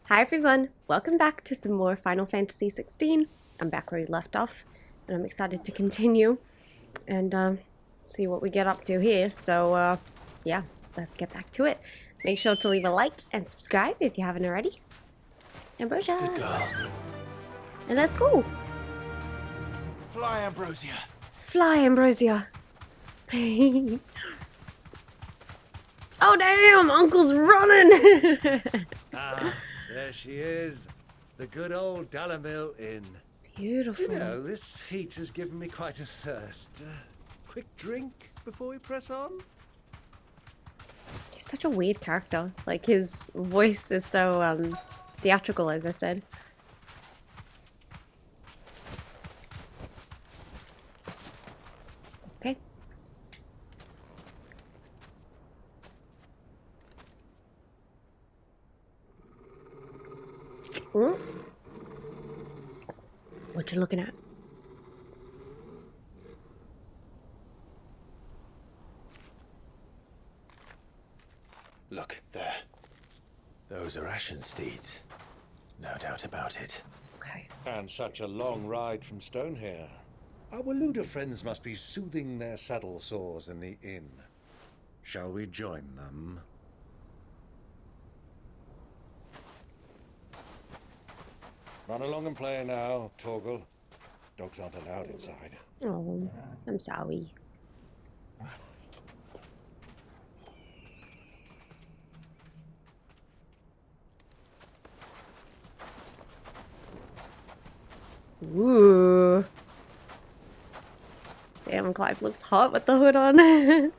Hi everyone, welcome back to some more Final Fantasy XVI. I'm back where we left off, and I'm excited to continue and see what we get up to here. So, yeah, let's get back to it. Make sure to leave a like and subscribe if you haven't already. Ambrosia! Good girl. And let's go! Fly, Ambrosia. Fly, Ambrosia! Oh damn, Uncle's running! There she is. The good old Dalamil Inn. Beautiful. You know, this heat has given me quite a thirst. Quick drink before we press on? He's such a weird character. Like, his voice is so, theatrical, as I said. Okay. Hmm? What you looking at? Look, there. Those are Ashen steeds. No doubt about it. Okay. And such a long ride from Stonehair. Our Waluda friends must be soothing their saddle sores in the inn. Shall we join them? Run along and play now, Torgal. Dogs aren't allowed inside. Oh, I'm sorry. Ooh. Damn, Clive looks hot with the hood on.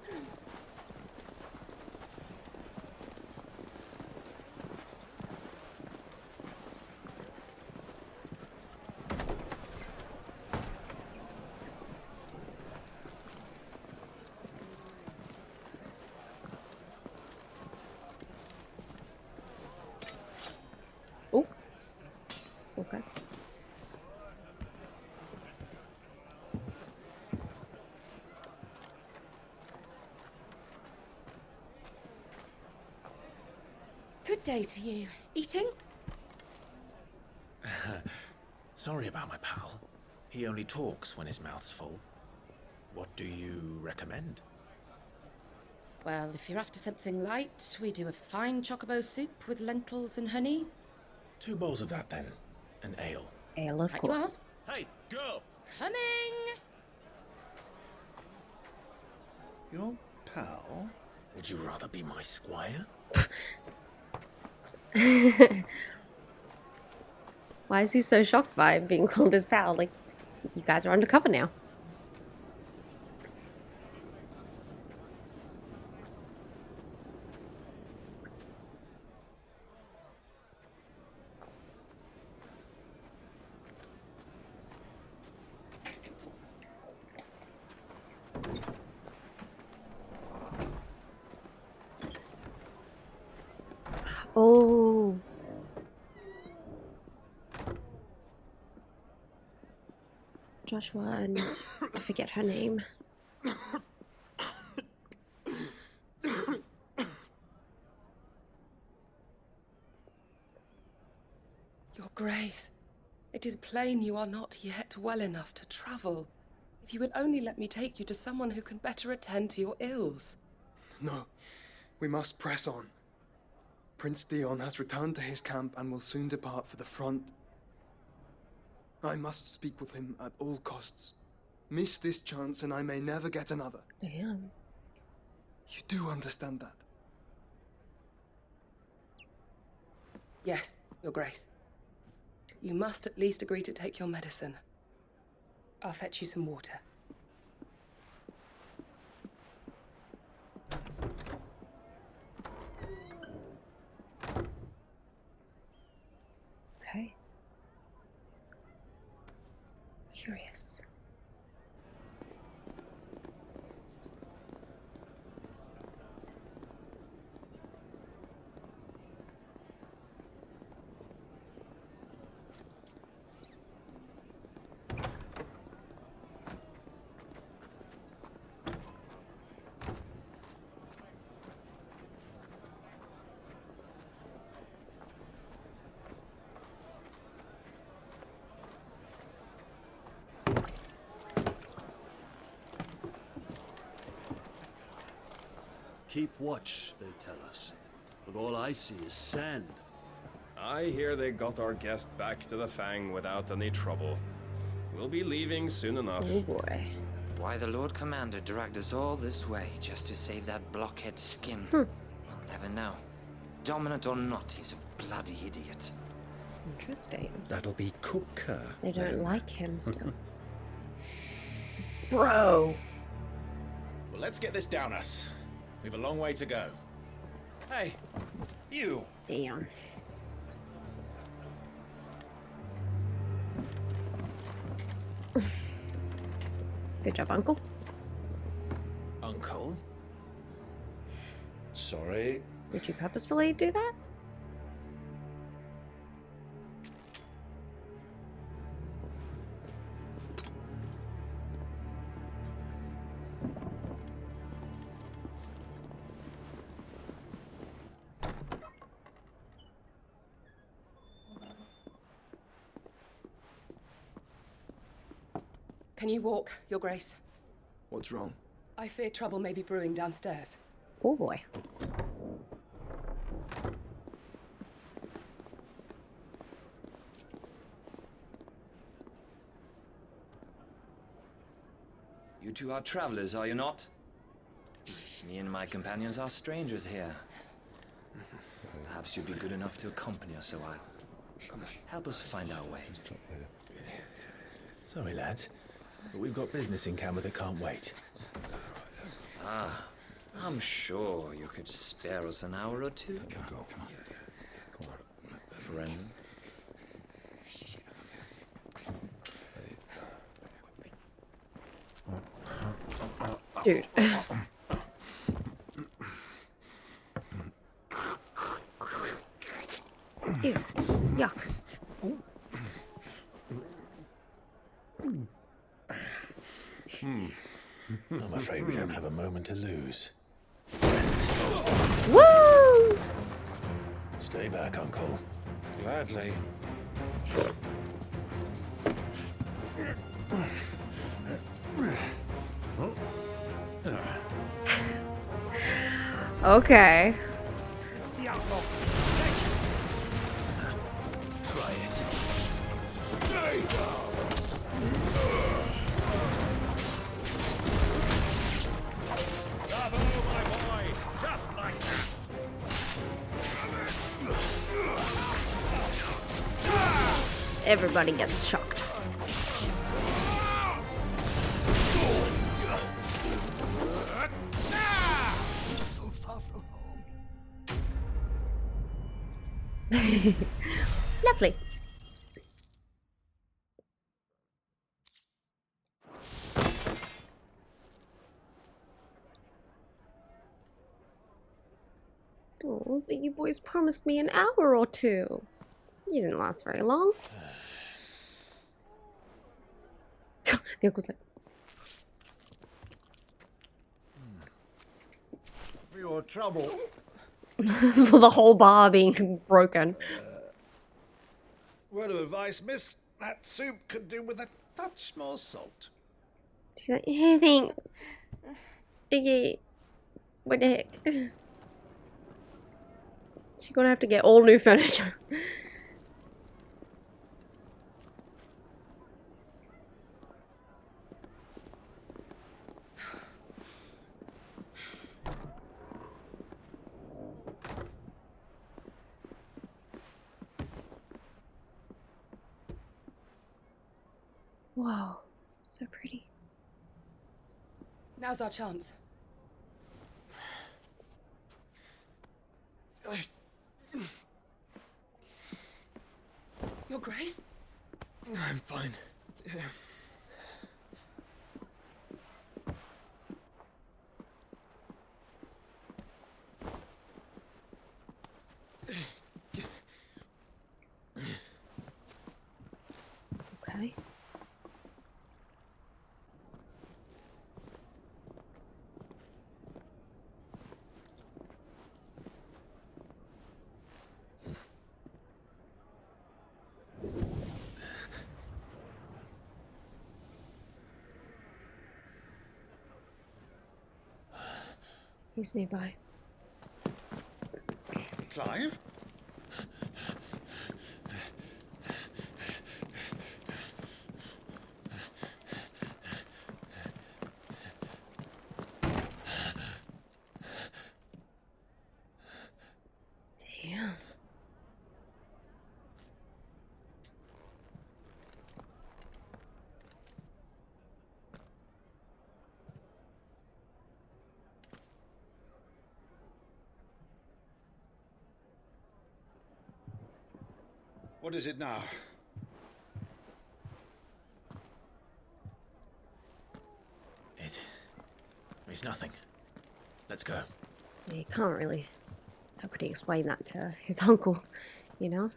Oh. Okay. Good day to you. Eating? Sorry about my pal. He only talks when his mouth's full. What do you recommend? Well, if you're after something light, we do a fine chocobo soup with lentils and honey. 2 bowls of that then. An ale. Ale, of Right you course. Hey, girl! Coming! Your pal? Would you rather be my squire? Why is he so shocked by being called his pal? Like, you guys are undercover now. Oh. Joshua and I forget her name. Your Grace, it is plain you are not yet well enough to travel. If you would only let me take you to someone who can better attend to your ills. No, we must press on. Prince Dion has returned to his camp and will soon depart for the front. I must speak with him at all costs. Miss this chance and I may never get another. Damn. You do understand that? Yes, Your Grace. You must at least agree to take your medicine. I'll fetch you some water. Okay. Curious. keep watch, they tell us. But all I see is sand. I hear they got our guest back to the Fang without any trouble. We'll be leaving soon enough. Oh boy. Why the Lord Commander dragged us all this way just to save that blockhead skin? We'll never know. Dominant or not, he's a bloody idiot. Interesting. That'll be Cooker. They don't then. like him still. Bro! Well, let's get this down us. We've a long way to go. Hey, you! Damn. Good job, Uncle. Uncle? Sorry. Did you purposefully do that? Can you walk, Your Grace? What's wrong? I fear trouble may be brewing downstairs. Oh boy. You two are travelers, are you not? Me and my companions are strangers here. Perhaps you'd be good enough to accompany us a while. Help us find our way. Sorry, lads. But we've got business in camera that can't wait. Ah, I'm sure you could spare us an hour or two. Friend. Dude. Ew. Yuck. I'm afraid we don't have a moment to lose. Woo! Stay back, Uncle. Gladly. Okay. It's the outlaw. Try it. Bravo, my boy! Just like that! Everybody gets shocked. So far from home. Lovely. Oh, but you boys promised me an hour or two. You didn't last very long. The uncle's like, For your trouble. for the whole bar being broken. Word of advice, miss. That soup could do with a touch more salt. She's like, hey, thanks. Okay. What the heck? She's gonna have to get all new furniture. Whoa, so pretty. Now's our chance. Your Grace? I'm fine. Okay. He's nearby. Clive? Damn. What is it now? It's nothing. Let's go. He can't really. How could he explain that to his uncle, you know?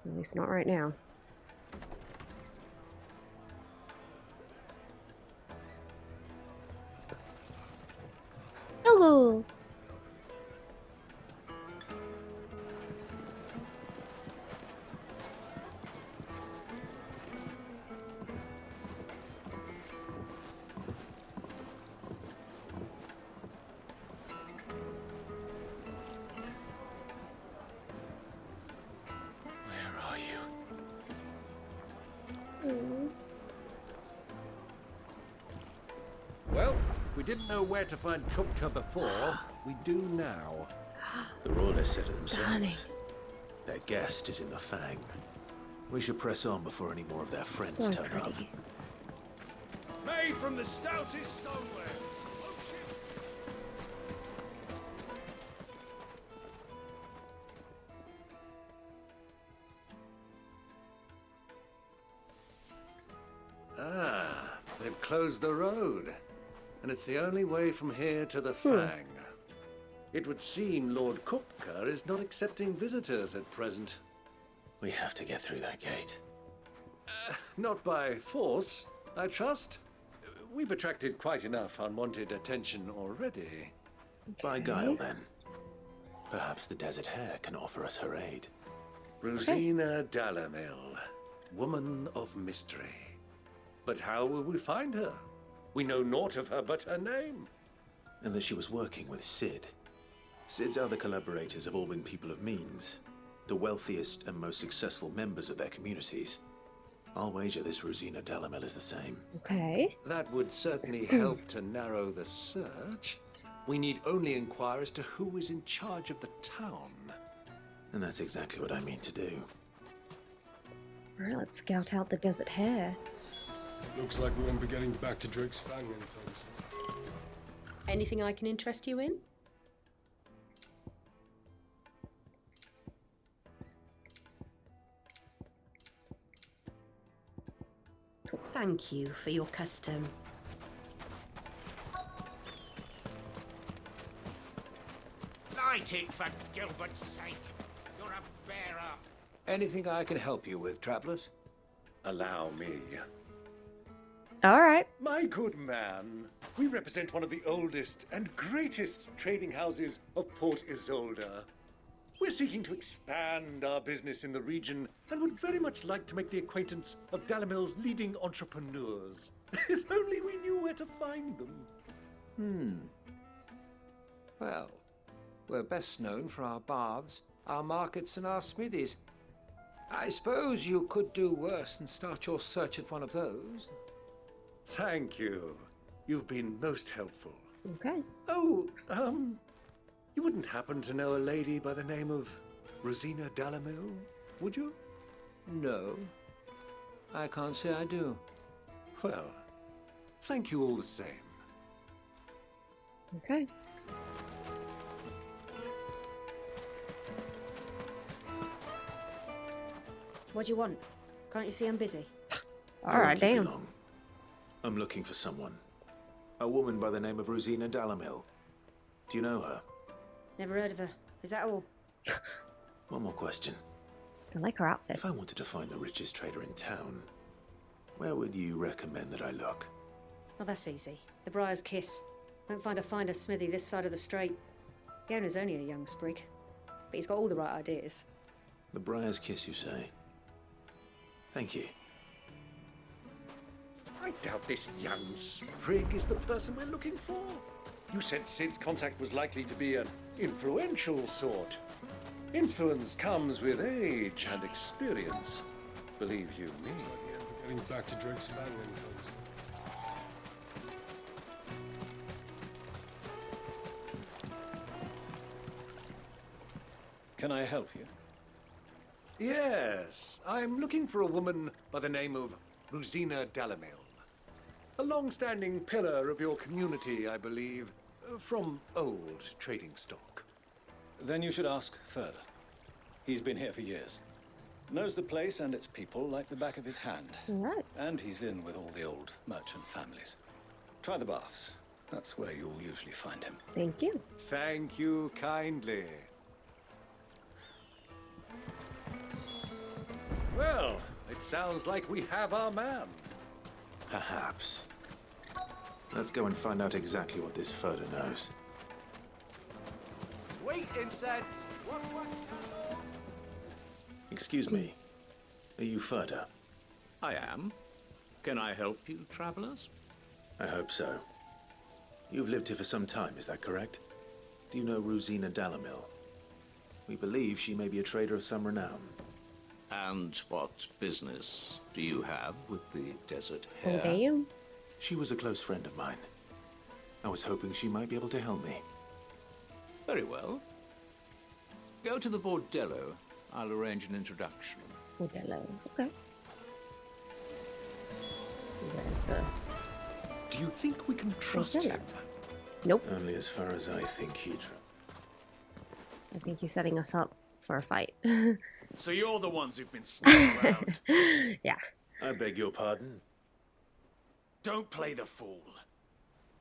At least not right now. Hello! Well, we didn't know where to find Kupka before. We do now. The royalists said it Stunning. themselves. Their guest is in the Fang. We should press on before any more of their friends So turn up. pretty. Made from the stoutest stoneware. Oh, shit. Ah, they've closed the road. And it's the only way from here to the Fang. It would seem Lord Kupka is not accepting visitors at present. We have to get through that gate. Not by force, I trust. We've attracted quite enough unwanted attention already. By guile, then. Perhaps the Desert Hare can offer us her aid. Rosina Dalamil, woman of mystery. But how will we find her? We know naught of her but her name. And that she was working with Sid. Sid's other collaborators have all been people of means, the wealthiest and most successful members of their communities. I'll wager this Rosina Dalamil is the same. Okay. That would certainly help to narrow the search. We need only inquire as to who is in charge of the town. And that's exactly what I mean to do. Alright, let's scout out the Desert Hare. Looks like we won't be getting back to Drake's Fang anytime soon. Anything I can interest you in? Thank you for your custom. Light it, for Gilbert's sake. You're a bearer. Anything I can help you with, travelers? Allow me. Alright. My good man, we represent one of the oldest and greatest trading houses of Port Isolde. We're seeking to expand our business in the region and would very much like to make the acquaintance of Dalamil's leading entrepreneurs. If only we knew where to find them. Well, we're best known for our baths, our markets, and our smithies. I suppose you could do worse than start your search at one of those. Thank you. You've been most helpful. Okay. Oh, you wouldn't happen to know a lady by the name of Rosina Dalamil, would you? No, I can't say I do. Well, thank you all the same. Okay. What do you want? Can't you see I'm busy? Alright, Keep you damn. long. I'm looking for someone. A woman by the name of Rosina Dalamil. Do you know her? Never heard of her. Is that all? One more question. I like her outfit. If I wanted to find the richest trader in town, where would you recommend that I look? Well, that's easy. The Briar's Kiss. Won't find a finer smithy this side of the strait. The owner's only a young sprig, but he's got all the right ideas. The Briar's Kiss, you say? Thank you. I doubt this young sprig is the person we're looking for. You said Sid's contact was likely to be an influential sort. Influence comes with age and experience, believe you me. Getting back to Drake's family toast. Can I help you? Yes, I'm looking for a woman by the name of Rosina Dalamil. A long-standing pillar of your community, I believe, from old trading stock. Then you should ask Further. He's been here for years. Knows the place and its people like the back of his hand. All right. And he's in with all the old merchant families. Try the baths. That's where you'll usually find him. Thank you. Thank you kindly. Well, it sounds like we have our man. Perhaps. Let's go and find out exactly what this Further knows. Wait, incense! Excuse me. Are you Further? I am. Can I help you, travelers? I hope so. You've lived here for some time, is that correct? Do you know Rosina Dalamil? We believe she may be a trader of some renown. And what business do you have with the desert Oh, hare? damn. She was a close friend of mine. I was hoping she might be able to help me. Very well. Go to the bordello. I'll arrange an introduction. Bordello. Okay. There's the Do you think we can trust bordello. him? Nope. Only as far as I think he'd... I think he's setting us up for a fight. So you're the ones who've been sneaking around. Yeah. I beg your pardon? Don't play the fool.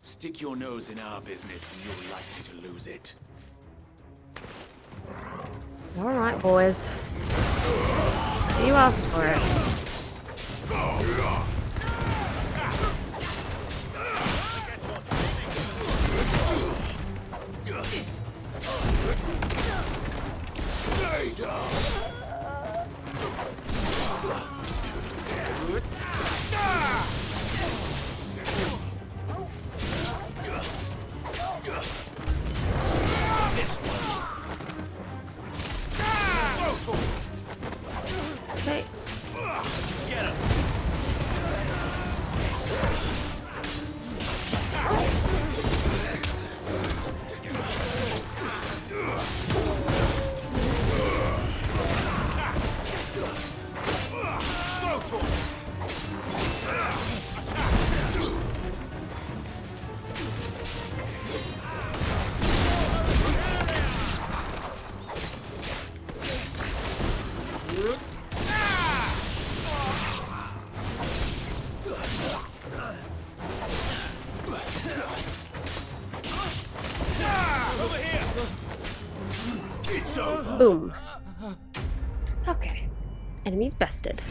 Stick your nose in our business and you're likely to lose it. All right, boys. You asked for it. Stay down. This one. Okay. Get him. Boom. Okay. Enemies bested.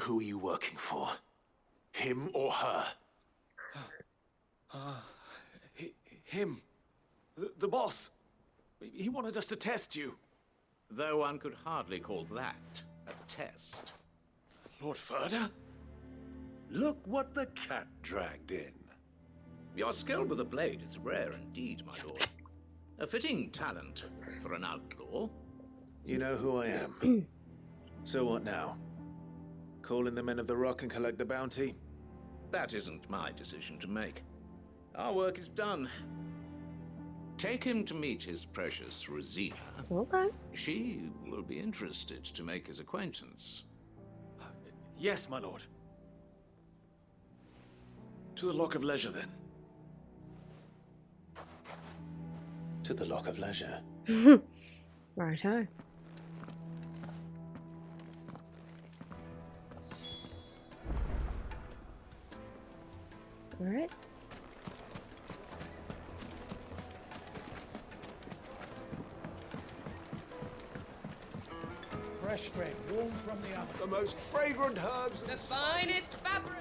Who are you working for? Him or her? Him. The boss. He wanted us to test you. Though one could hardly call that a test. Lord Further? Look what the cat dragged in. Your skill with the blade is rare indeed, my lord. A fitting talent for an outlaw. You know who I am. So what now? Call in the Men of the Rock and collect the bounty? That isn't my decision to make. Our work is done. Take him to meet his precious Rosina. Okay. She will be interested to make his acquaintance. Yes, my lord. To the Lock of Leisure, then. To the Lock of Leisure. Righto. All right. Fresh bread, warm from the oven. The most fragrant herbs. The finest fabric.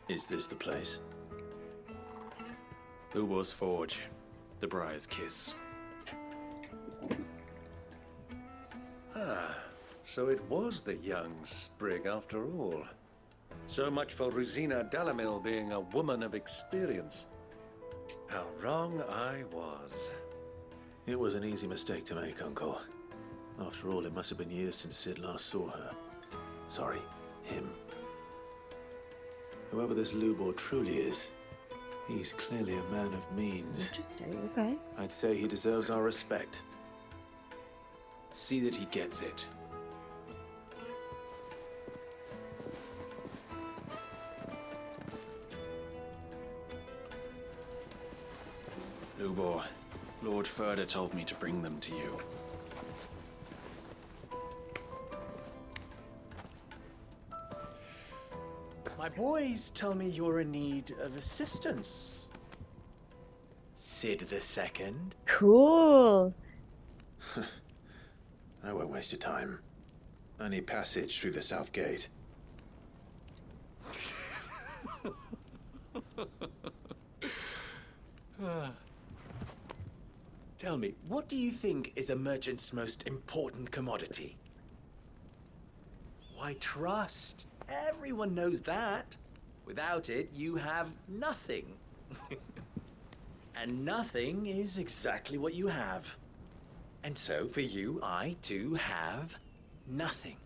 Is this the place? Lubor's Forge. The Briar's Kiss. Ah, so it was the young sprig after all. So much for Rosina Dalamil being a woman of experience. How wrong I was. It was an easy mistake to make, Uncle. After all, it must have been years since Sid last saw her. Sorry, him. Whoever this Lubor truly is, he's clearly a man of means. Interesting, okay. I'd say he deserves our respect. See that he gets it. Lubor, Lord Furder told me to bring them to you. My boys tell me you're in need of assistance. Sid the Second. Cool. I won't waste your time. I need passage through the south gate. Tell me, what do you think is a merchant's most important commodity? Why, trust. Everyone knows that. Without it, you have nothing. And nothing is exactly what you have. And so, for you, I too have nothing.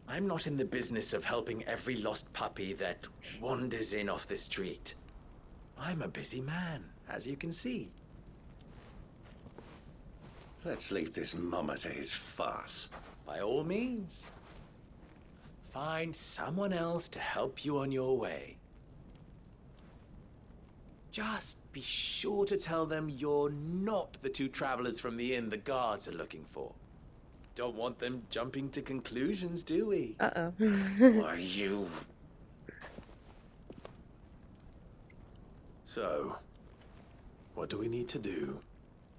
I'm not in the business of helping every lost puppy that wanders in off the street. I'm a busy man, as you can see. Let's leave this mummer to his farce. By all means. Find someone else to help you on your way. Just be sure to tell them you're not the two travelers from the inn the guards are looking for. Don't want them jumping to conclusions, do we? Uh-oh. Why, you... So, what do we need to do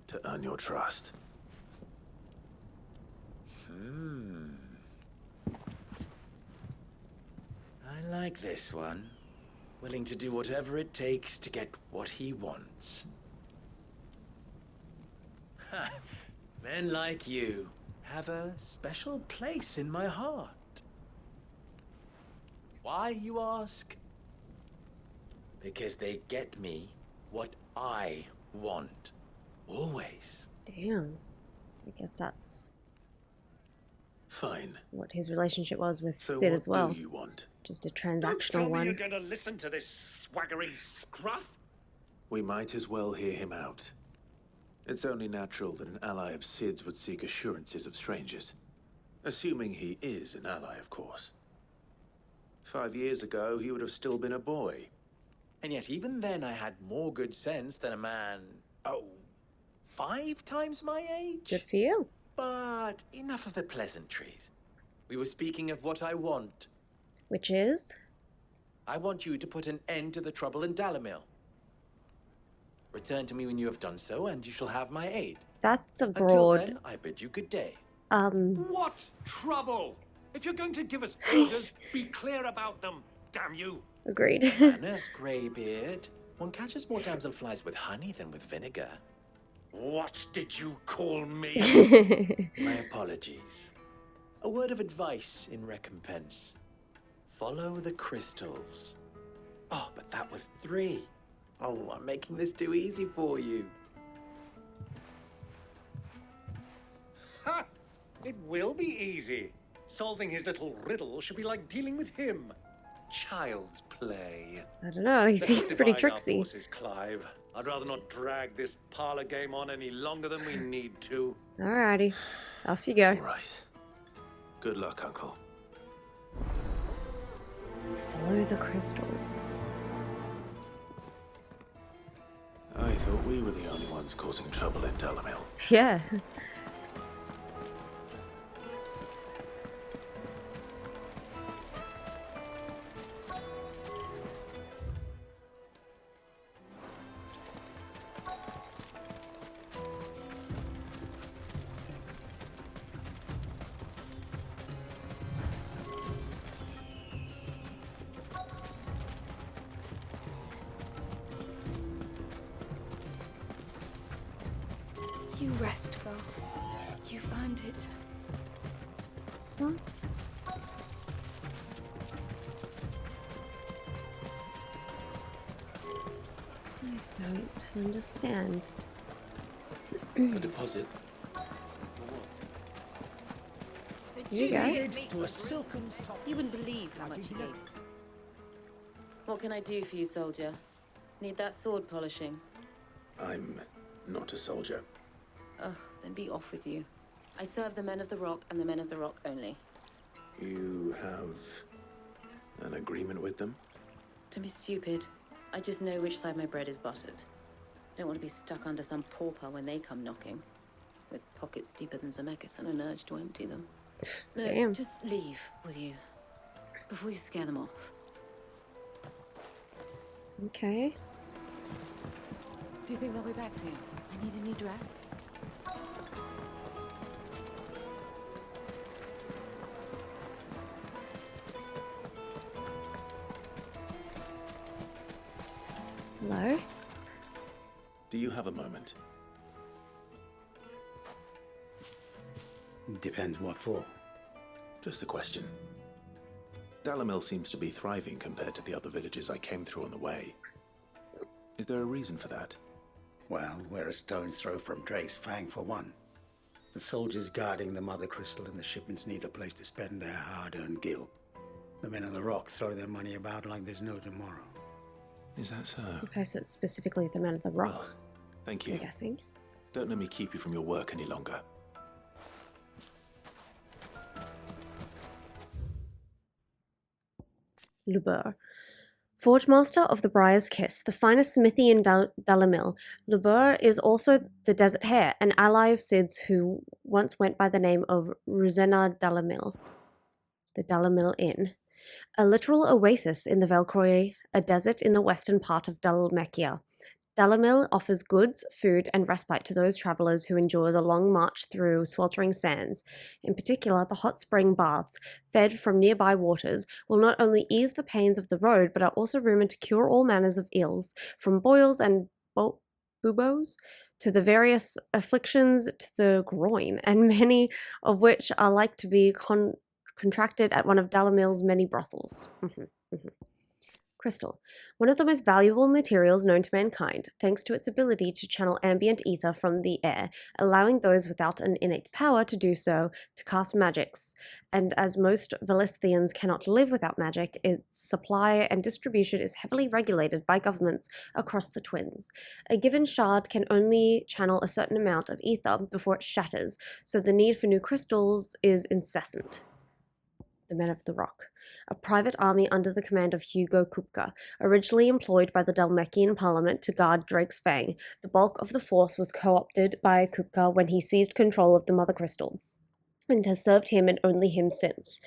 to earn your trust? I like this one. Willing to do whatever it takes to get what he wants. Ha! Men like you have a special place in my heart. Why, you ask? Because they get me what I want. Always. Damn. I guess that's Fine. what his relationship was with So Sid what as well. do you want? Just a Don't transactional tell me one. you're going to listen to this swaggering scruff. We might as well hear him out. It's only natural that an ally of Sid's would seek assurances of strangers. Assuming he is an ally, of course. 5 years ago, he would have still been a boy. And yet even then I had more good sense than a man, 5 times my age? Good for you. But enough of the pleasantries. We were speaking of what I want. Which is? I want you to put an end to the trouble in Dalamil. Return to me when you have done so, and you shall have my aid. That's a Until broad. then, I bid you good day. What trouble? If you're going to give us orders, be clear about them, damn you. Agreed. Manners, Greybeard. One catches more damselflies with honey than with vinegar. What did you call me? My apologies. A word of advice in recompense. Follow the crystals. Oh, but that was 3. Oh, I'm making this too easy for you. Ha! It will be easy. Solving his little riddle should be like dealing with him. Child's play. I don't know, he Let's seems pretty divide our tricksy. forces, Clive. I'd rather not drag this parlor game on any longer than we need to. Alrighty. Off you go. All right. Good luck, Uncle. Follow the crystals. I thought we were the only ones causing trouble in Dalamil. Yeah. You rest, girl. You've earned it. Huh? I don't understand. A deposit? You guys? To a silken You wouldn't believe how much he gave. What can I do for you, soldier? Need that sword polishing? I'm not a soldier. Ugh, then be off with you. I serve the men of the Rock and the men of the Rock only. You have an agreement with them? Don't be stupid. I just know which side my bread is buttered. Don't want to be stuck under some pauper when they come knocking. With pockets deeper than Zemeckis and an urge to empty them. No, Damn. just leave, will you? Before you scare them off. Okay. Do you think they'll be back soon? I need a new dress. Hello? Do you have a moment? Depends what for. Just a question. Dalamil seems to be thriving compared to the other villages I came through on the way. Is there a reason for that? Well, we're a stone's throw from Drake's Fang for one. The soldiers guarding the Mother Crystal and the shipments need a place to spend their hard-earned gil. The men of the Rock throw their money about like there's no tomorrow. Is that so? Okay, so it's specifically the Men of the Rock. Well, thank you. I'm guessing. Don't let me keep you from your work any longer. Lubur. Forge Master of the Briar's Kiss, the finest smithy in Dalamil, Lubur is also the Desert Hare, an ally of Sid's who once went by the name of Ruzena Dalamil, the Dalamil Inn. A literal oasis in the Velcroy, a desert in the western part of Dalmekia. Dalamil offers goods, food, and respite to those travelers who endure the long march through sweltering sands. In particular, the hot spring baths, fed from nearby waters, will not only ease the pains of the road, but are also rumored to cure all manners of ills, from boils and buboes to the various afflictions to the groin, and many of which are like to be contracted at one of Dalamil's many brothels. Crystal, one of the most valuable materials known to mankind, thanks to its ability to channel ambient ether from the air, allowing those without an innate power to do so to cast magics. And as most Velisthians cannot live without magic, its supply and distribution is heavily regulated by governments across the Twins. A given shard can only channel a certain amount of ether before it shatters, so the need for new crystals is incessant. The Men of the Rock, a private army under the command of Hugo Kupka, originally employed by the Dalmekian Parliament to guard Drake's Fang. The bulk of the force was co-opted by Kupka when he seized control of the Mother Crystal, and has served him and only him since.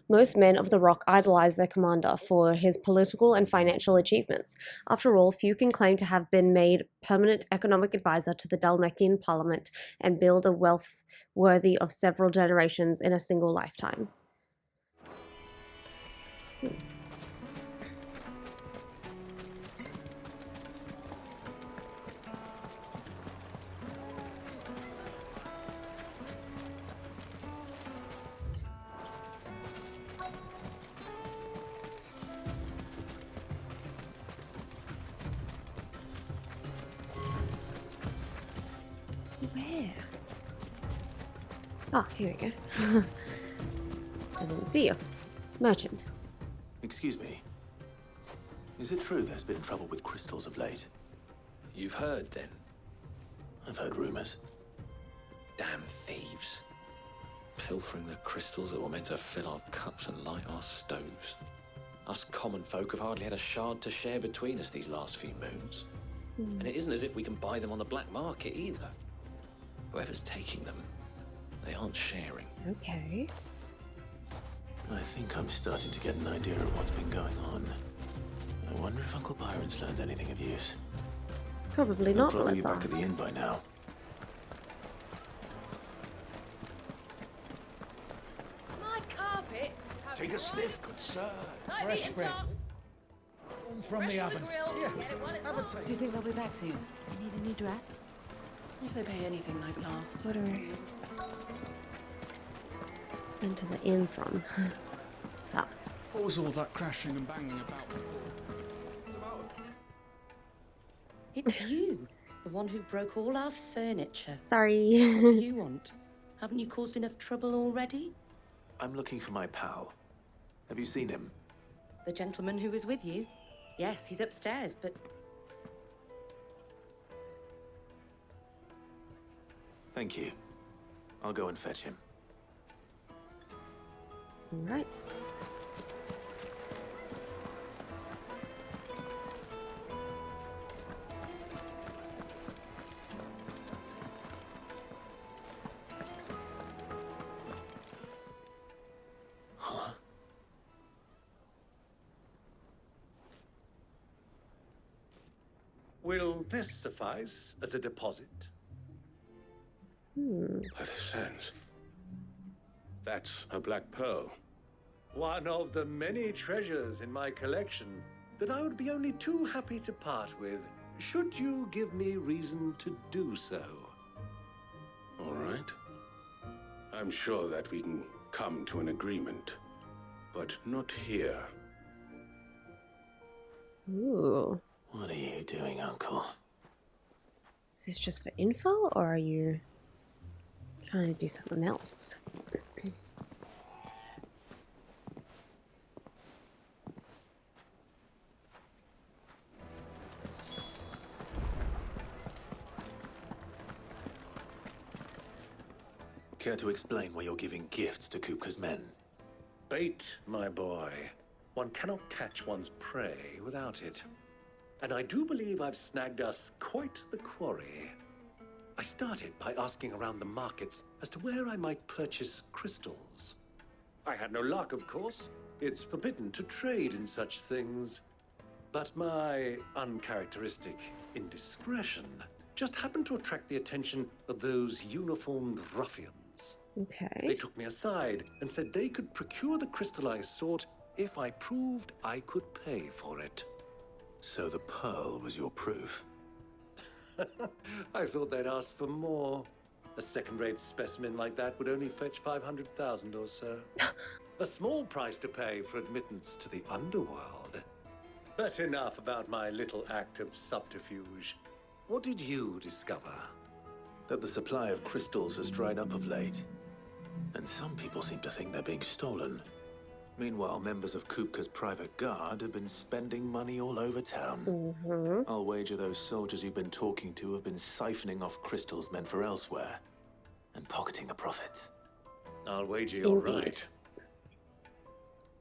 Most men of the Rock idolize their commander for his political and financial achievements. After all, few can claim to have been made permanent economic advisor to the Dalmekian Parliament and build a wealth worthy of several generations in a single lifetime. Where? Ah, here we go. I didn't see you. Merchant. Excuse me. Is it true there's been trouble with crystals of late? You've heard, then? I've heard rumors. Damn thieves. Pilfering the crystals that were meant to fill our cups and light our stoves. Us common folk have hardly had a shard to share between us these last few moons. And it isn't as if we can buy them on the black market either. Whoever's taking them, they aren't sharing. Okay. I think I'm starting to get an idea of what's been going on. I wonder if Uncle Byron's learned anything of use. Probably not, He'll probably let's be back ask. at the inn by now. My carpets. Take a sniff, good sir. Fresh bread. From the oven. Do you think they'll be back soon? I need a new dress. If they pay anything like last. What do we enter the inn from? Ah. What was all that crashing and banging about before? It's you, the one who broke all our furniture. Sorry. What do you want? Haven't you caused enough trouble already? I'm looking for my pal. Have you seen him? The gentleman who was with you? Yes, he's upstairs, but... Thank you. I'll go and fetch him. All right. Huh? Will this suffice as a deposit? By the sands. That's a black pearl. One of the many treasures in my collection that I would be only too happy to part with, should you give me reason to do so. All right. I'm sure that we can come to an agreement, but not here. Ooh. What are you doing, Uncle? Is this just for info, or are you trying to do something else? Care to explain why you're giving gifts to Kupka's men? Bait, my boy. One cannot catch one's prey without it. And I do believe I've snagged us quite the quarry. I started by asking around the markets as to where I might purchase crystals. I had no luck, of course. It's forbidden to trade in such things. But my uncharacteristic indiscretion just happened to attract the attention of those uniformed ruffians. Okay. They took me aside and said they could procure the crystal I sought if I proved I could pay for it. So the pearl was your proof? I thought they'd ask for more. A second-rate specimen like that would only fetch 500,000 or so. A small price to pay for admittance to the underworld. But enough about my little act of subterfuge. What did you discover? That the supply of crystals has dried up of late. And some people seem to think they're being stolen. Meanwhile, members of Kupka's private guard have been spending money all over town. I'll wager those soldiers you've been talking to have been siphoning off crystals meant for elsewhere and pocketing the profits. I'll wager you're right.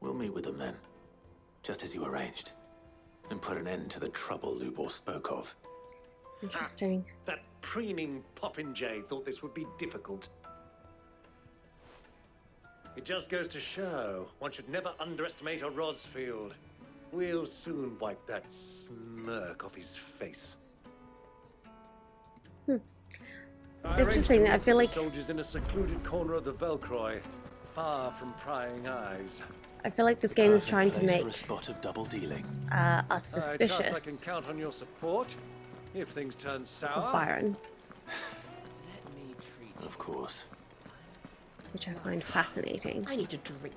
We'll meet with them then, just as you arranged, and put an end to the trouble Lubor spoke of. Interesting. That preening popinjay thought this would be difficult. It just goes to show one should never underestimate a Rosfield. We'll soon wipe that smirk off his face. It's interesting that I feel like soldiers in a secluded corner of the Velcroy, far from prying eyes. I feel like this game is trying to make for a spot of double dealing. us suspicious I trust I can count on your support if things turn sour. of Byron, Of course. which I find fascinating. I need a drink.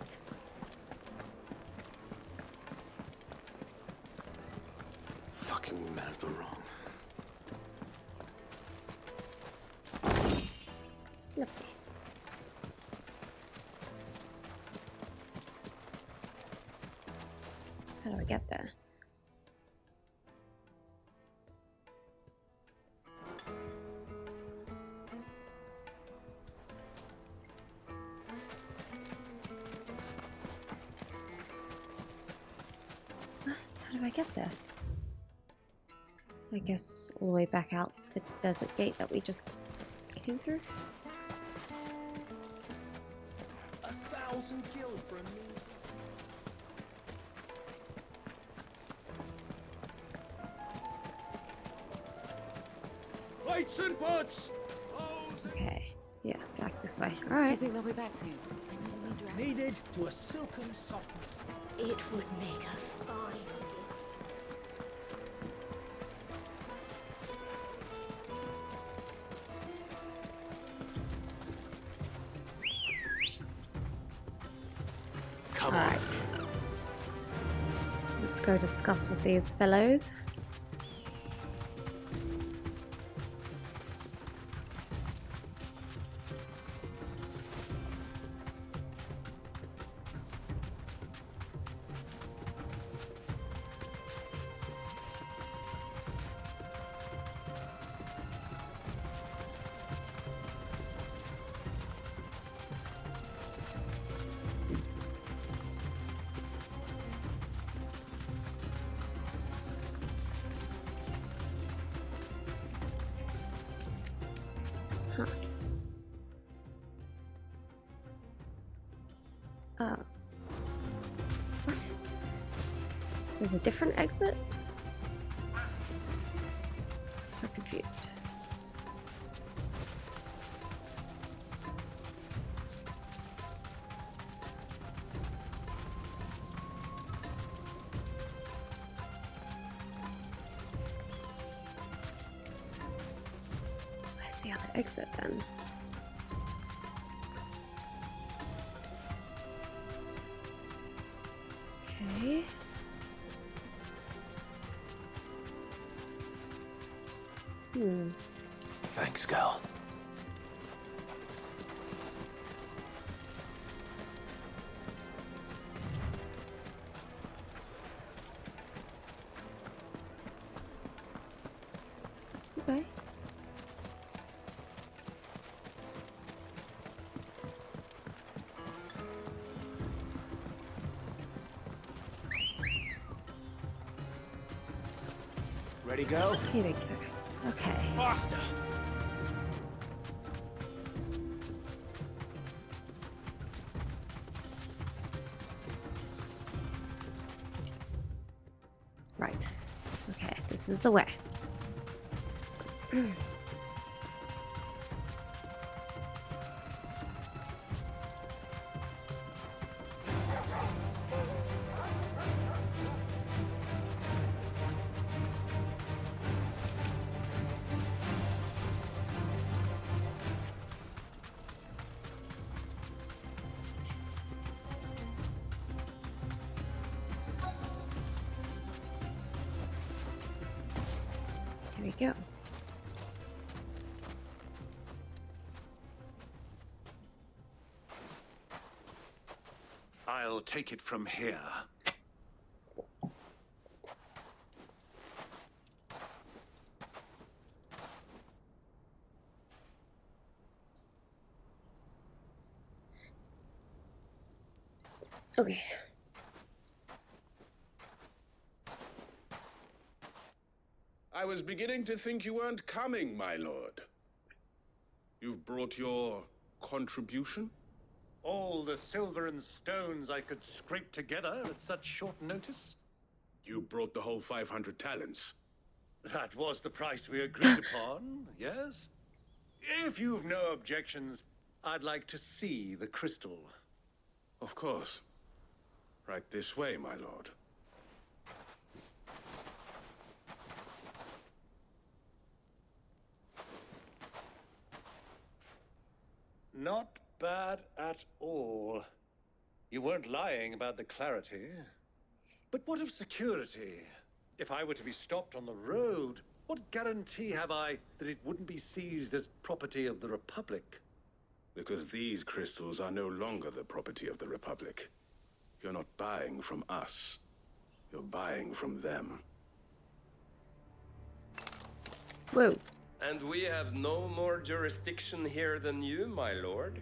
Fucking men of the wrong. Lovely. How do I get there? What? How do I get there? I guess all the way back out the desert gate that we just came through? 1,000 gil for a meal. Lights and butts! Okay, yeah, back this way. Alright. Do you think they'll be back soon? I need a new dress. Needed to a silken softness. It would make a fine. Come All on. right. Let's go discuss with these fellows. Huh. What? There's a different exit? I'm so confused. Where's the other exit then? Okay. Thanks, girl. Okay. Ready, go? Here we go. Okay. Faster. Right. Okay, this is the way. Here we go. I'll take it from here. Okay. I was beginning to think you weren't coming, my lord. You've brought your contribution? All the silver and stones I could scrape together at such short notice? You brought the whole 500 talents. That was the price we agreed upon, yes? If you've no objections, I'd like to see the crystal. Of course. Right this way, my lord. Not bad at all. You weren't lying about the clarity. But what of security? If I were to be stopped on the road, what guarantee have I that it wouldn't be seized as property of the Republic? Because these crystals are no longer the property of the Republic. You're not buying from us. You're buying from them. Whoa. And we have no more jurisdiction here than you, my lord.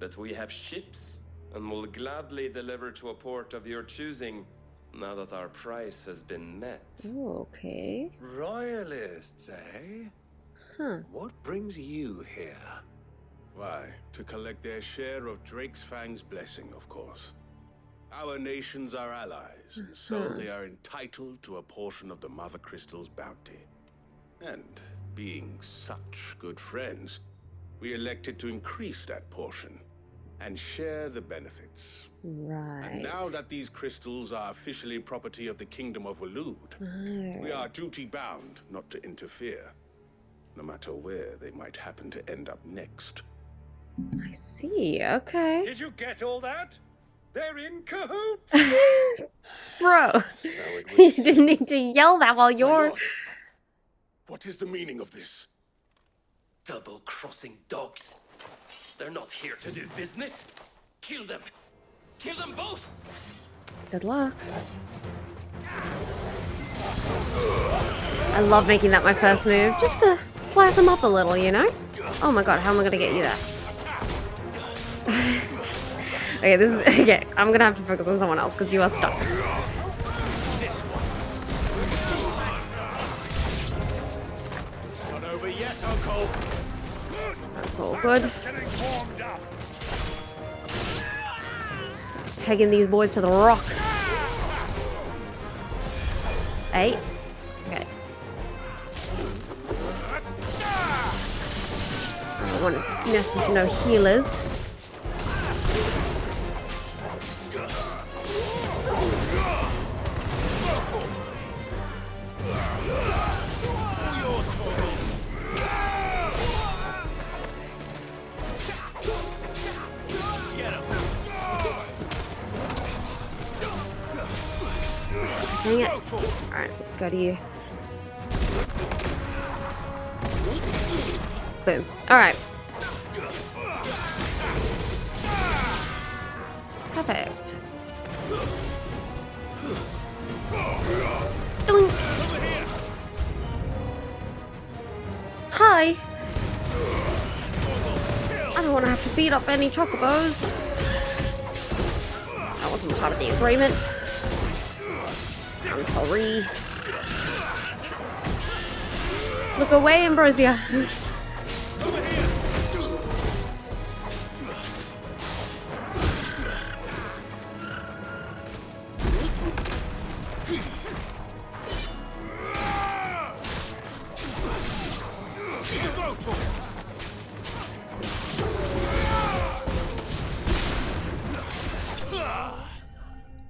But we have ships, and will gladly deliver to a port of your choosing, now that our price has been met. Ooh, okay. Royalists, eh? Huh. What brings you here? Why, to collect their share of Drake's Fang's blessing, of course. Our nations are allies, and so they are entitled to a portion of the Mother Crystal's bounty. And being such good friends, we elected to increase that portion and share the benefits. Right. And now that these crystals are officially property of the Kingdom of Waloed, we are duty-bound not to interfere, no matter where they might happen to end up next. I see, okay. Did you get all that? They're in cahoots! Bro, you didn't need to yell that while you're... What is the meaning of this? Double-crossing dogs. They're not here to do business. Kill them. Kill them both. Good luck. I love making that my first move, just to slice them up a little, you know? Oh my god, how am I gonna get you there? Okay, this is... Okay, I'm gonna have to focus on someone else, because you are stuck. It's not over yet, Uncle. That's all good. Just pegging these boys to the rock. 8. Okay. I don't want to mess with no healers. Dang it. Alright, let's go to you. Boom. Alright. Perfect. Doink. Hi. I don't want to have to beat up any chocobos. That wasn't part of the agreement. I'm sorry. Look away, Ambrosia.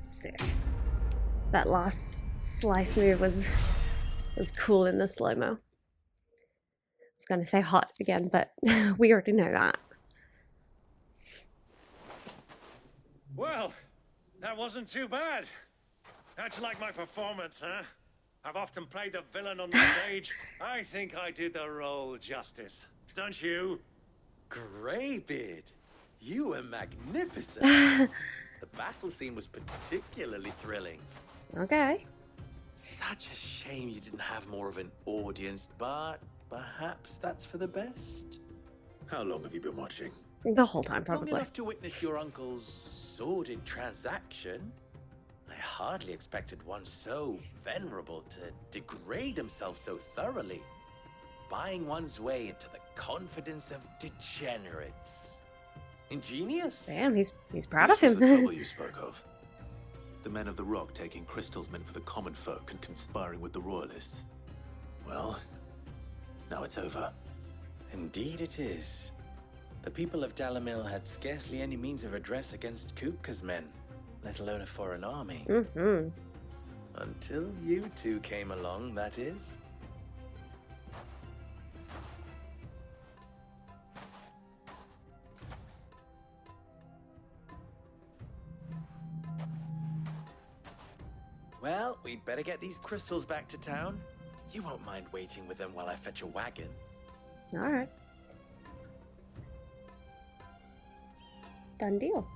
Sick. That last slice move was cool in the slow-mo. I was going to say hot again, but we already know that. Well, that wasn't too bad. How'd you like my performance, huh? I've often played the villain on the stage. I think I did the role justice. Don't you? Greybeard, you were magnificent. The battle scene was particularly thrilling. Okay. Such a shame you didn't have more of an audience, but perhaps that's for the best. How long have you been watching? The whole time, probably. Long enough to witness your uncle's sordid transaction. I hardly expected one so venerable to degrade himself so thoroughly, buying one's way into the confidence of degenerates. Ingenious. Damn, he's proud of him. This was the trouble you spoke of. The men of the Rock taking crystals meant for the common folk and conspiring with the royalists. Well, now it's over. Indeed it is. The people of Dalamil had scarcely any means of redress against Kupka's men, let alone a foreign army. Mm-hmm. Until you two came along, that is. Well, we'd better get these crystals back to town. You won't mind waiting with them while I fetch a wagon. Alright. Done deal.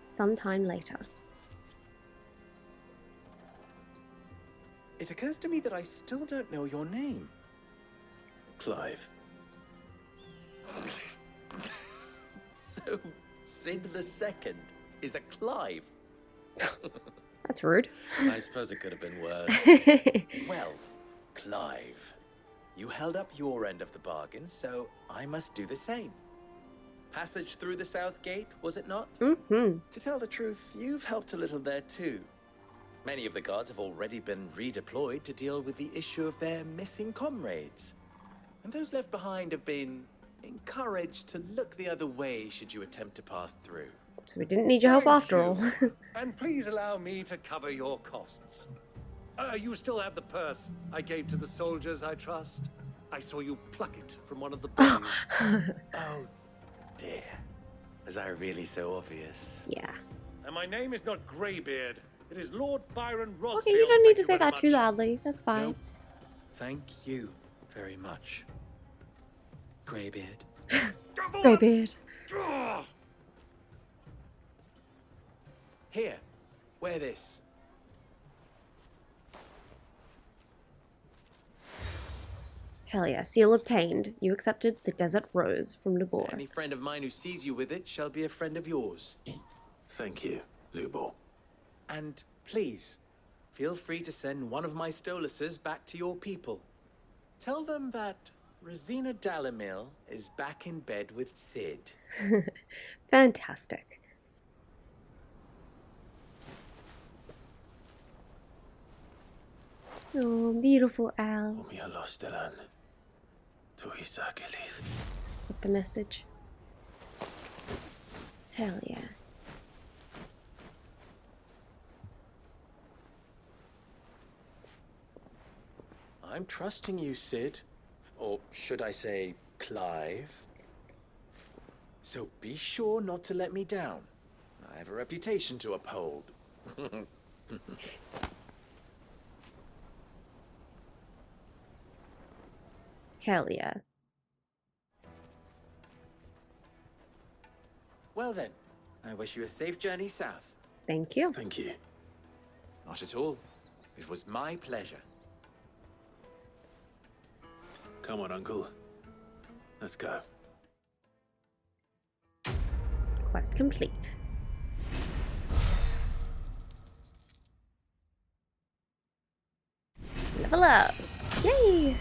Sometime later. It occurs to me that I still don't know your name. Clive. So, Sid the Second is a Clive. That's rude. I suppose it could have been worse. Well, Clive, you held up your end of the bargain, so I must do the same. Passage through the South Gate, was it not? Mm-hmm. To tell the truth, you've helped a little there too. Many of the guards have already been redeployed to deal with the issue of their missing comrades. And those left behind have been encouraged to look the other way should you attempt to pass through. So we didn't need your help after all. And please allow me to cover your costs. You still have the purse I gave to the soldiers, I trust? I saw you pluck it from one of the bodies. Oh, dear. Was I really so obvious? Yeah. And my name is not Greybeard. It is Lord Byron Rosfield. Okay, you don't need Thank to say very that too much. loudly. That's fine. Nope. Thank you very much, Greybeard. Greybeard. Here, wear this. Hell yeah. Seal obtained. You accepted the Desert Rose from Lubor. Any friend of mine who sees you with it shall be a friend of yours. Thank you, Lubor. And please, feel free to send one of my Stoluses back to your people. Tell them that Rosina Dalamil is back in bed with Sid. Fantastic. Oh, beautiful Al. With the message. Hell yeah. I'm trusting you, Sid. Or should I say, Clive. So be sure not to let me down. I have a reputation to uphold. Hell yeah. Well then, I wish you a safe journey south. Thank you. Thank you. Not at all. It was my pleasure. Come on, Uncle. Let's go. Quest complete. Level up. Yay!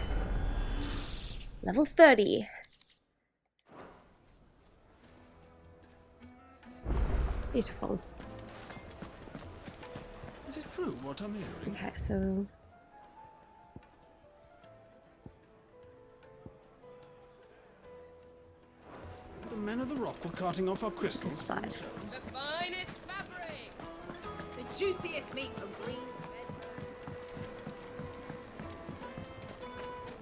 Level 30. Beautiful. Is it true what I'm hearing? Okay, so The men of the rock were carting off our crystals. this side. The finest fabric! The juiciest meat from Green's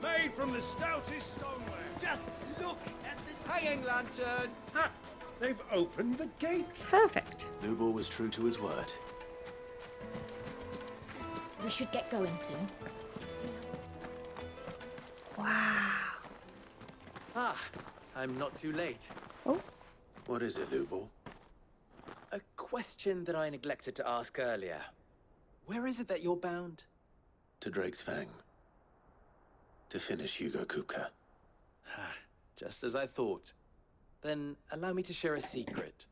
Made from the stoutest stoneware. Just look at the hanging lantern. Ha! They've opened the gate. Perfect. Lubor was true to his word. We should get going soon. Wow. Ah, I'm not too late. Oh. What is it, Lubor? A question that I neglected to ask earlier. Where is it that you're bound? To Drake's Fang. To finish Hugo Kupka. Just as I thought. Then allow me to share a secret.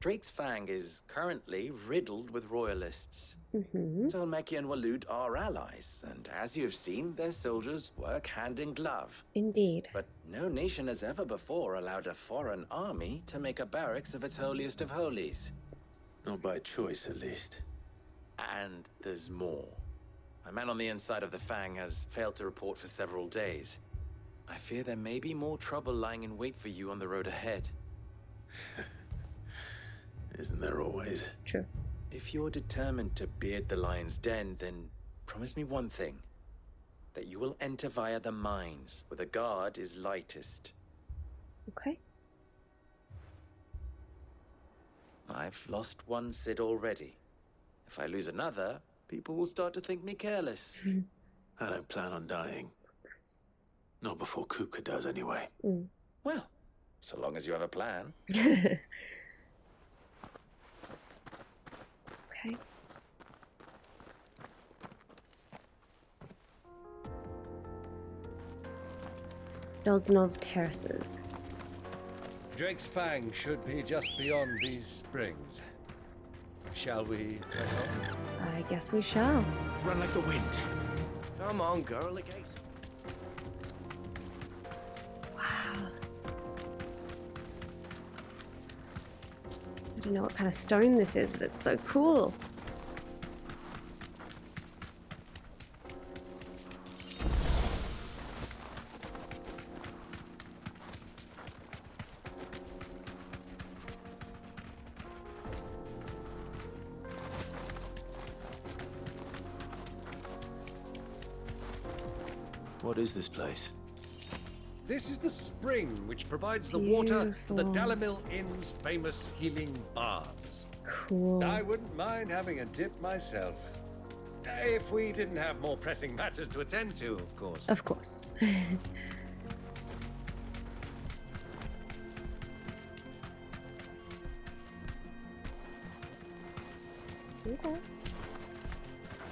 Drake's Fang is currently riddled with royalists. Tolmeki and Walud are allies, and as you have seen, their soldiers work hand in glove. Indeed. But no nation has ever before allowed a foreign army to make a barracks of its holiest of holies. Not by choice, at least. And there's more. A man on the inside of the Fang has failed to report for several days. I fear there may be more trouble lying in wait for you on the road ahead. Isn't there always? True. If you're determined to beard the lion's den, then promise me one thing. That you will enter via the mines, where the guard is lightest. Okay. I've lost one Sid already. If I lose another, people will start to think me careless. I don't plan on dying. Not before Kupka does, anyway. Well, so long as you have a plan. Okay. Doznov Terraces. Drake's Fang should be just beyond these springs. Shall we press on? I guess we shall. Run like the wind. Come on, girl, again. Wow. I don't know what kind of stone this is, but it's so cool. What is this place? This is the spring which provides the water for the Dalamil Inn's famous healing baths. Cool. I wouldn't mind having a dip myself. If we didn't have more pressing matters to attend to, of course. Of course. Okay. All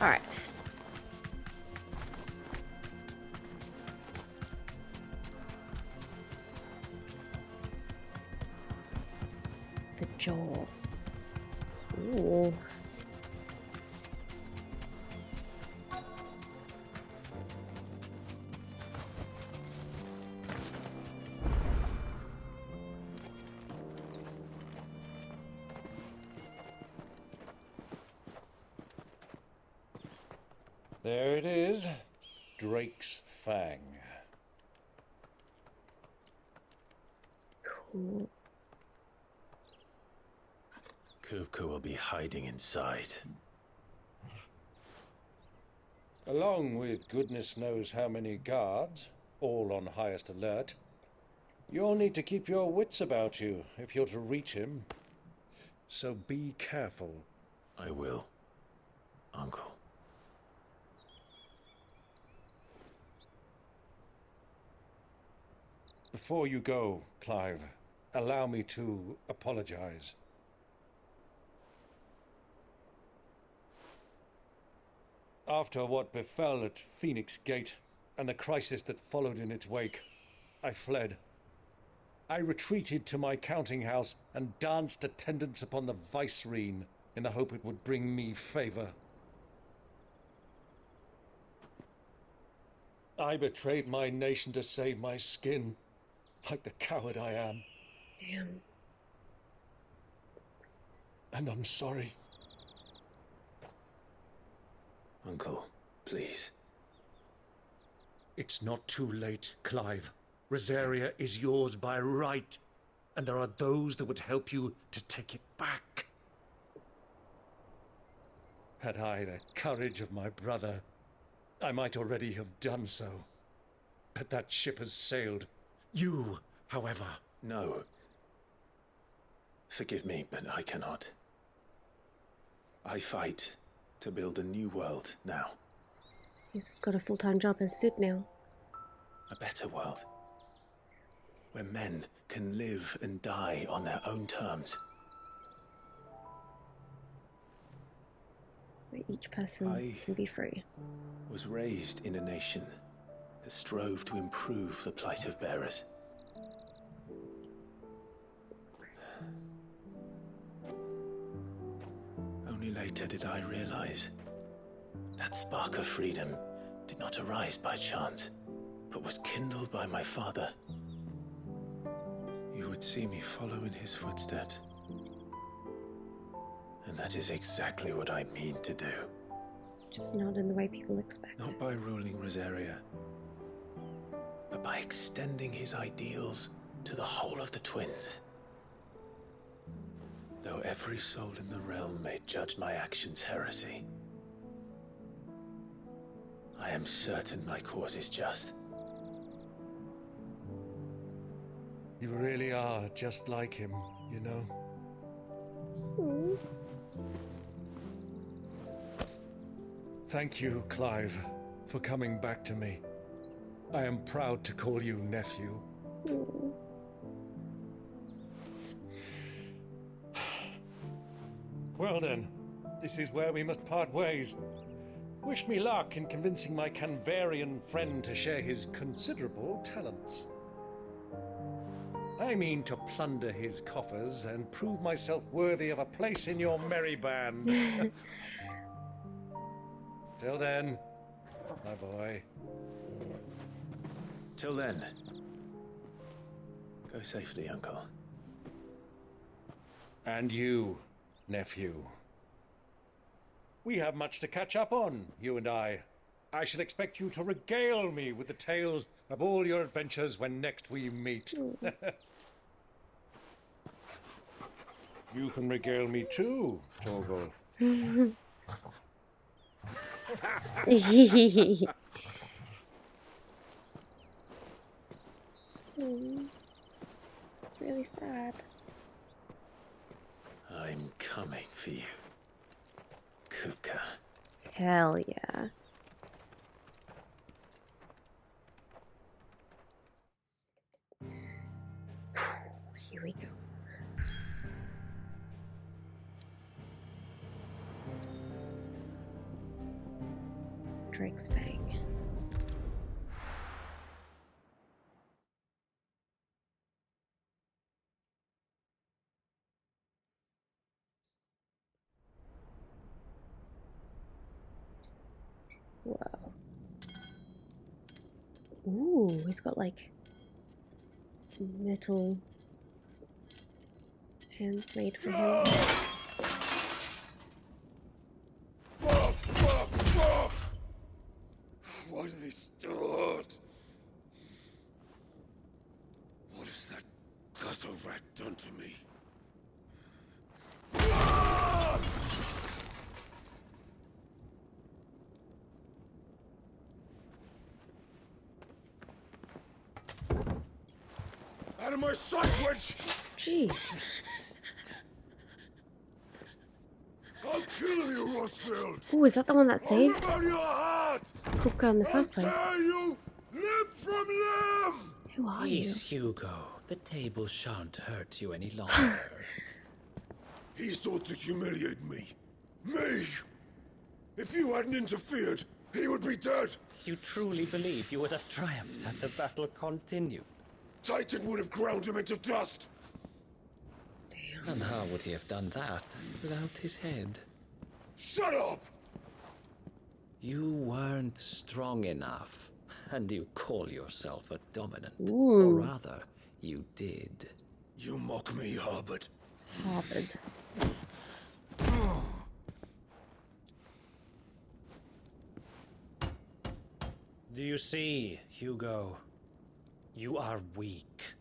right. The jaw. Ooh. There it is. Drake's Fang. Cool. Kupka will be hiding inside. Along with goodness knows how many guards, all on highest alert. You'll need to keep your wits about you if you're to reach him. So be careful. I will, Uncle. Before you go, Clive, allow me to apologize. After what befell at Phoenix Gate and the crisis that followed in its wake, I fled. I retreated to my counting house and danced attendance upon the vicereine in the hope it would bring me favor. I betrayed my nation to save my skin, like the coward I am. Damn. And I'm sorry. Uncle, please. It's not too late, Clive. Rosaria is yours by right, and there are those that would help you to take it back. Had I the courage of my brother, I might already have done so. But that ship has sailed. You, however... No. Forgive me, but I cannot. I fight to build a new world now. He's got a full-time job as Sid now. A better world. Where men can live and die on their own terms. Where each person can be free. Was raised in a nation that strove to improve the plight of bearers. Only later did I realize that spark of freedom did not arise by chance, but was kindled by my father. You would see me follow in his footsteps. And that is exactly what I mean to do. Just not in the way people expect. Not by ruling Rosaria, but by extending his ideals to the whole of the twins. Though every soul in the realm may judge my actions heresy, I am certain my cause is just. You really are just like him, you know? Thank you, Clive, for coming back to me. I am proud to call you nephew. Well then, this is where we must part ways. Wish me luck in convincing my Canvarian friend to share his considerable talents. I mean to plunder his coffers and prove myself worthy of a place in your merry band. Till then, my boy. Till then, go safely, Uncle. And you, nephew. We have much to catch up on, you and I. I shall expect you to regale me with the tales of all your adventures when next we meet. You can regale me too, Torgal. me sad. I'm coming for you, Kuka. Hell yeah. Here we go. Drake's Fang. Wow. Ooh, he's got like metal hands made for him. Fuck! Why do they start? What has that gutter rat done to me? Out of my sight, witch! Jeez. I'll kill you, Rosfield! Ooh, is that the one that saved I'll rip out your heart! Kupka in the first place? Tear you limb from limb! Who are Please, Hugo. The table shan't hurt you any longer. He sought to humiliate me. Me! If you hadn't interfered, he would be dead! You truly believe you would have triumphed had the battle continued? Titan would have ground him into dust! And how would he have done that without his head? Shut up! You weren't strong enough, and you call yourself a dominant. Ooh. Or rather, you did. You mock me, Harbert. Harvard. Do you see, Hugo? You are weak.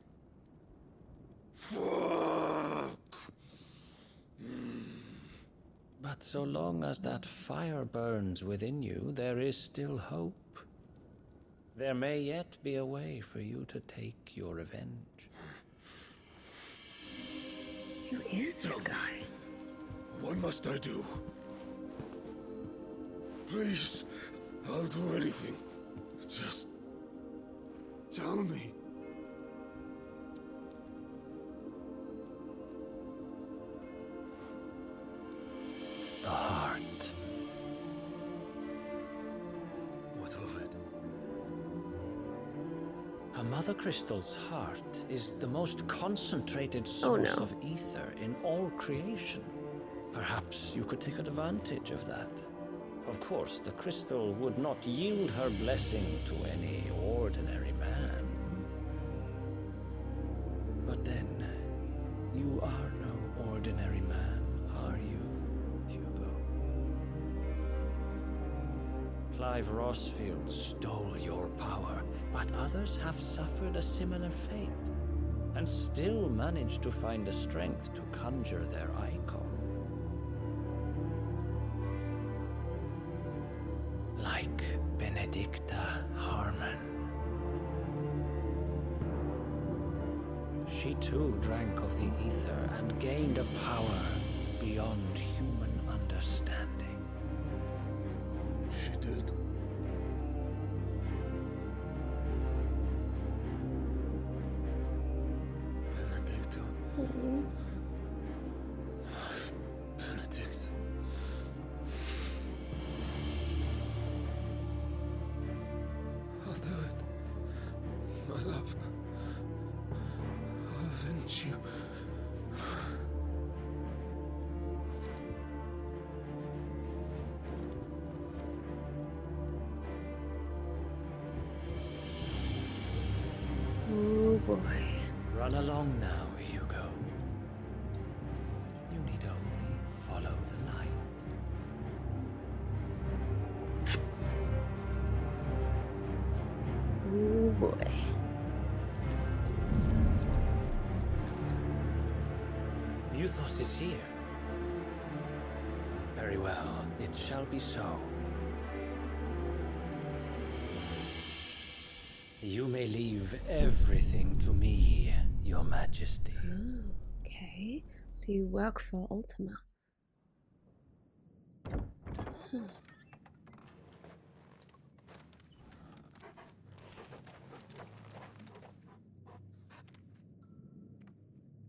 Fuck! But so long as that fire burns within you, there is still hope. There may yet be a way for you to take your revenge. Who is this guy? What must I do? Please, I'll do anything. Just tell me. The heart. What of it? A mother crystal's heart is the most concentrated source of ether in all creation. Perhaps you could take advantage of that. Of course, the crystal would not yield her blessing to any ordinary man. But then, you are no ordinary man, are you, Hugo? Clive Rosfield stole your power, but others have suffered a similar fate, and still managed to find the strength to conjure their icon. Like Benedicta Harmon. She too drank of the ether and gained a power beyond human understanding. She did. Benedicta. Benedict. I'll do it. My love. I'll avenge you. Oh boy. Run along now, Hugo. You need only follow the light. Oh boy. Muthos is here. Very well, it shall be so. You may leave everything to me, Your Majesty. Oh, okay. So you work for Ultima.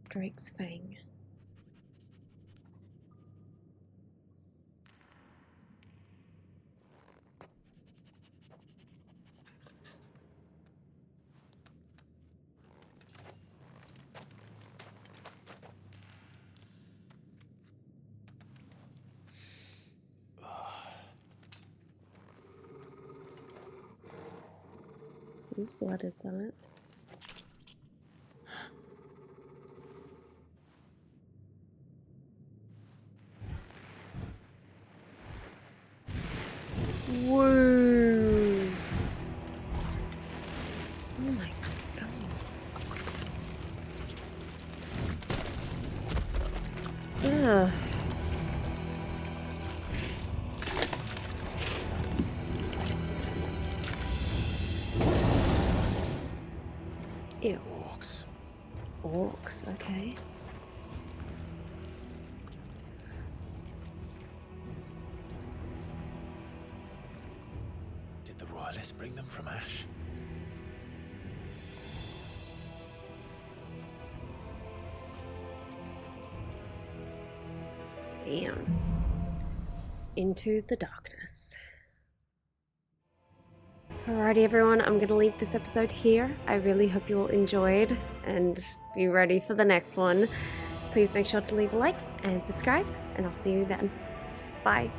Drake's Fang. Whose blood is that? Whoa! Oh my god! Ugh. Ew. Orcs. Orcs, okay. Did the royalists bring them from Ash? Damn. Into the darkness. Alrighty everyone, I'm gonna leave this episode here. I really hope you all enjoyed and be ready for the next one. Please make sure to leave a like and subscribe, and I'll see you then. Bye.